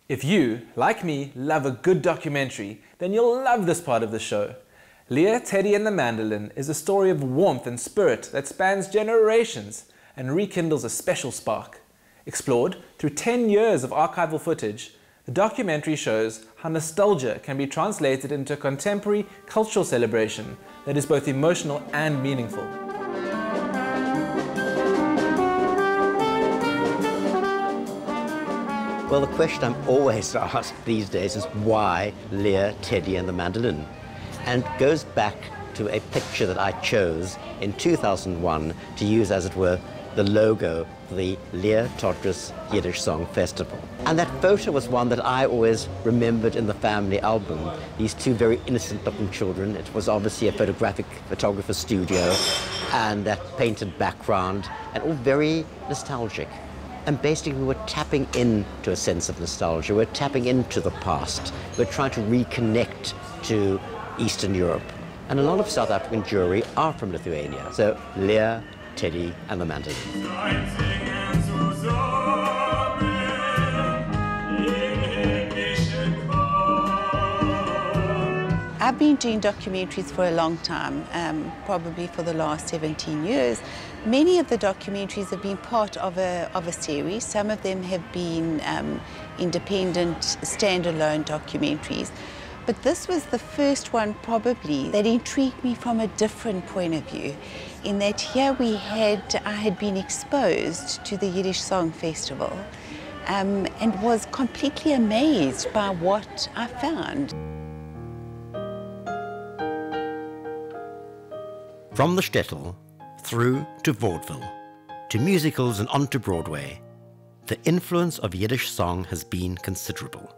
If you, like me, love a good documentary, then you'll love this part of the show. Leah, Teddy and the Mandolin is a story of warmth and spirit that spans generations and rekindles a special spark. Explored through 10 years of archival footage, the documentary shows how nostalgia can be translated into a contemporary cultural celebration that is both emotional and meaningful. Well, the question I'm always asked these days is why Leah, Teddy and the Mandolin? And it goes back to a picture that I chose in 2001 to use, as it were, the logo for the Leah Todris Yiddish Song Festival. And that photo was one that I always remembered in the family album. These two very innocent-looking children. It was obviously a photographer studio, and that painted background, and all very nostalgic. And basically we were tapping into a sense of nostalgia. We're tapping into the past. We're trying to reconnect to Eastern Europe. And a lot of South African jewelry are from Lithuania. So Leah, Teddy and the Mandolin. I've been doing documentaries for a long time, probably for the last 17 years. Many of the documentaries have been part of a series. Some of them have been independent, standalone documentaries. But this was the first one, probably, that intrigued me from a different point of view, in that here I had been exposed to the Yiddish Song Festival and was completely amazed by what I found. From the shtetl, through to vaudeville, to musicals and onto Broadway, the influence of Yiddish song has been considerable.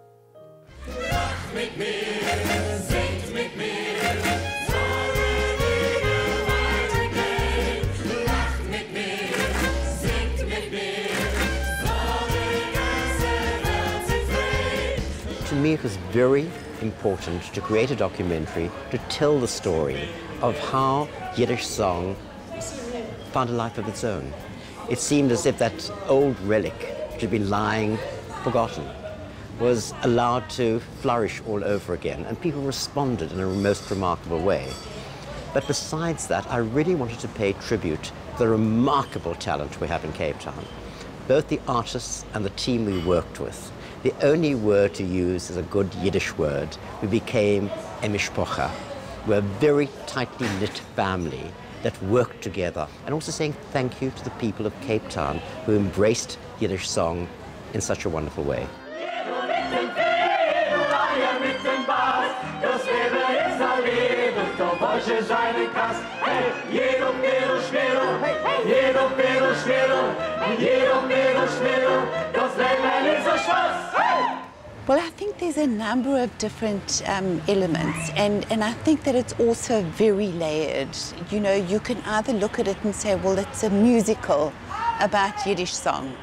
To me, it was very important to create a documentary to tell the story of how Yiddish song found a life of its own. It seemed as if that old relic, which had been lying forgotten, was allowed to flourish all over again, and people responded in a most remarkable way. But besides that, I really wanted to pay tribute to the remarkable talent we have in Cape Town. Both the artists and the team we worked with. The only word to use is a good Yiddish word. We became a mishpocha. We're a very tightly knit family that worked together. And also saying thank you to the people of Cape Town who embraced Yiddish song in such a wonderful way. Well, I think there's a number of different elements, and I think that it's also very layered. You know, you can either look at it and say, well, it's a musical about Yiddish song,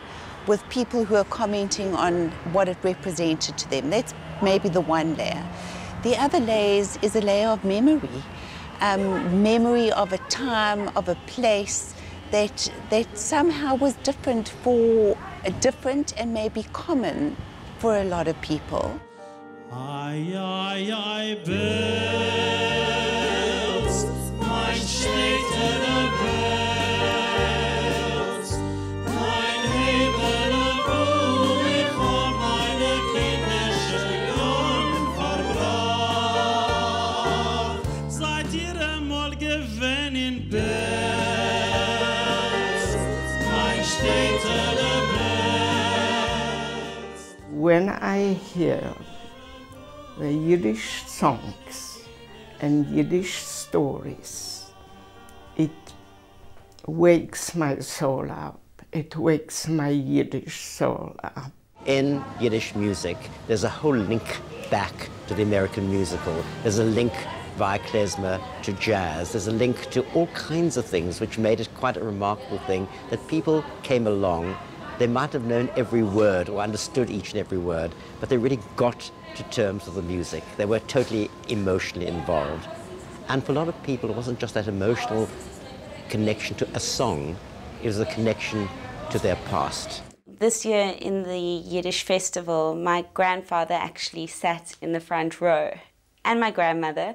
with people who are commenting on what it represented to them. That's maybe the one layer. The other layer is a layer of memory, memory of a time, of a place that somehow was different and maybe common for a lot of people. Ai, ai, ai, bells, mein Städter bells, mein Himmel Ruhe, ich hab meine kindische Jungen verbracht. Seid ihr einmal gewesen in Bells, mein Städter bells? When I hear the Yiddish songs and Yiddish stories, it wakes my soul up. It wakes my Yiddish soul up. In Yiddish music, there's a whole link back to the American musical. There's a link via klezmer to jazz. There's a link to all kinds of things, which made it quite a remarkable thing that people came along. They might have known every word or understood each and every word, but they really got to terms with the music. They were totally emotionally involved. And for a lot of people, it wasn't just that emotional connection to a song, it was a connection to their past. This year in the Yiddish festival, my grandfather actually sat in the front row, and my grandmother.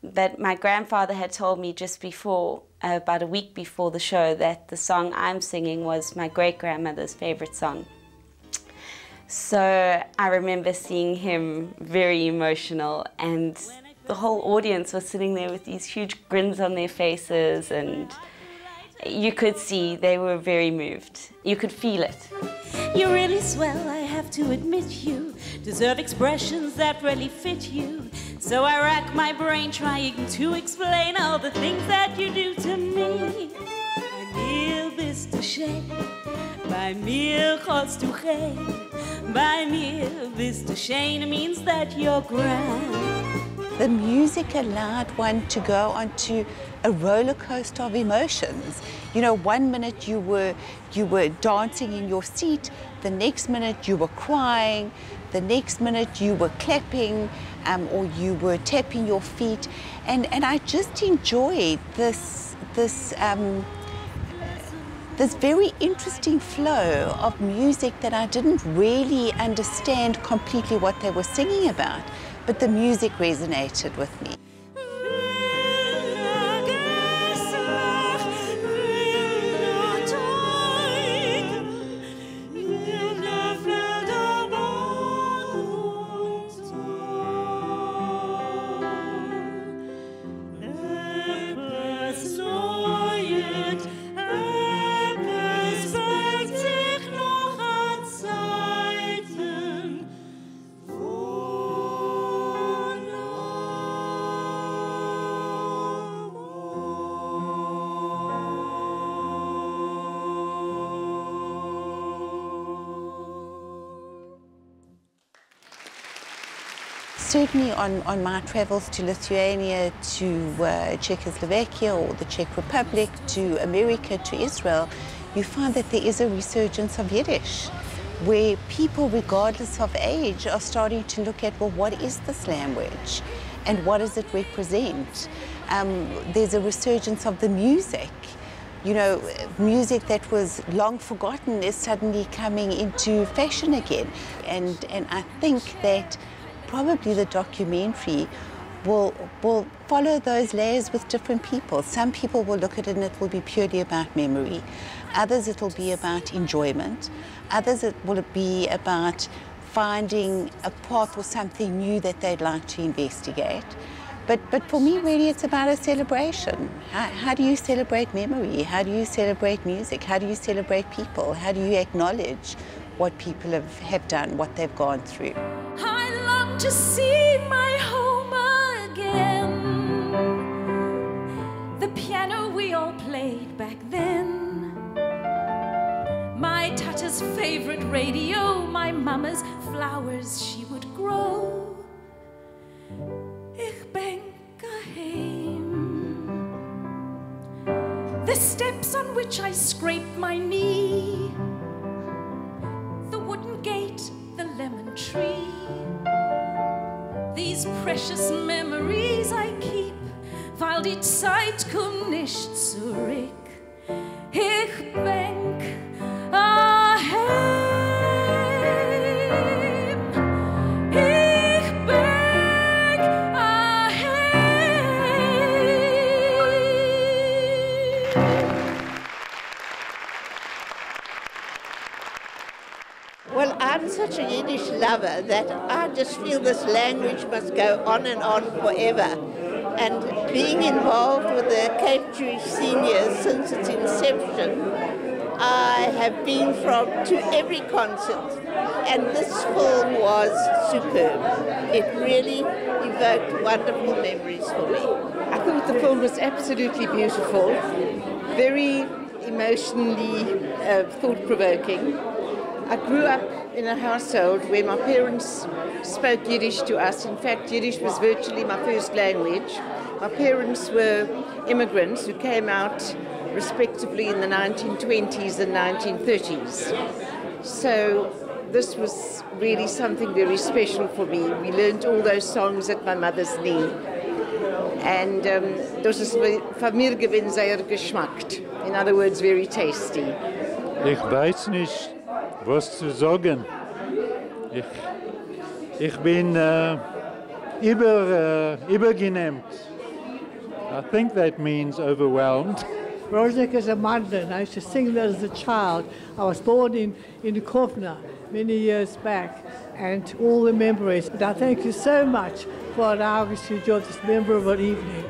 But my grandfather had told me just before, about a week before the show, that the song I'm singing was my great-grandmother's favorite song. So I remember seeing him very emotional, and the whole audience was sitting there with these huge grins on their faces, and you could see they were very moved. You could feel it. You're really swell, I have to admit you deserve expressions that really fit you. So I rack my brain trying to explain all the things that you do to me. Bei mir bist du schön, bei mir kannst du gehen. Bei mir bist du schön means that you're grand. The music allowed one to go onto a roller coaster of emotions. You know, one minute you were dancing in your seat, the next minute you were crying, the next minute you were clapping, or you were tapping your feet, and I just enjoyed this very interesting flow of music that I didn't really understand completely what they were singing about, but the music resonated with me. Certainly on my travels to Lithuania, to Czechoslovakia or the Czech Republic, to America, to Israel, you find that there is a resurgence of Yiddish, where people, regardless of age, are starting to look at, well, what is this language and what does it represent? There's a resurgence of the music. You know, music that was long forgotten is suddenly coming into fashion again. And I think that probably the documentary will follow those layers with different people. Some people will look at it and it will be purely about memory. Others it will be about enjoyment. Others it will be about finding a path or something new that they'd like to investigate. But for me, really, it's about a celebration. How do you celebrate memory? How do you celebrate music? How do you celebrate people? How do you acknowledge what people have done, what they've gone through? I long to see my home again. The piano we all played back then. My tata's favorite radio, my mama's flowers she would grow. Ich bin geheim. The steps on which I scraped my knee. The wooden gate, the lemon tree. These precious memories I keep, weil die Zeit kommt nicht zurück. Ich denk aheim. Ich denk Well, I'm such a Yiddish lover that I just feel this language must go on and on forever. And being involved with the Cape Jewish Seniors since its inception, I have been to every concert, and this film was superb. It really evoked wonderful memories for me. I thought the film was absolutely beautiful, very emotionally thought-provoking. I grew up in a household where my parents spoke Yiddish to us. In fact, Yiddish was virtually my first language. My parents were immigrants who came out respectively in the 1920s and 1930s. So this was really something very special for me. We learned all those songs at my mother's knee. And das ist von mir gewinnt sehr geschmackt. In other words, very tasty. Ich weiß nicht, was zu sagen. Ich bin übergenämt. I think that means overwhelmed. Music is a mandolin. I used to sing that as a child. I was born in Kovna many years back, and all the memories. And I thank you so much for allowing us to enjoy this memorable evening.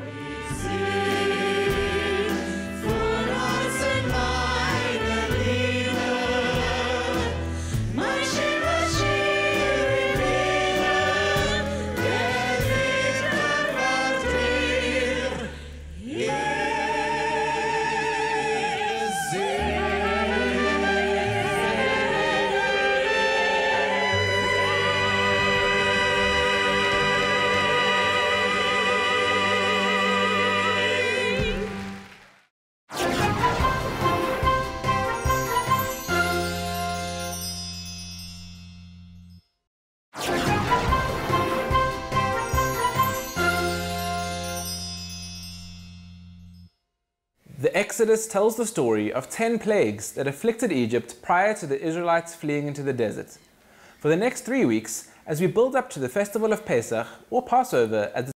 The Exodus tells the story of 10 plagues that afflicted Egypt prior to the Israelites fleeing into the desert. For the next 3 weeks, as we build up to the festival of Pesach, or Passover, as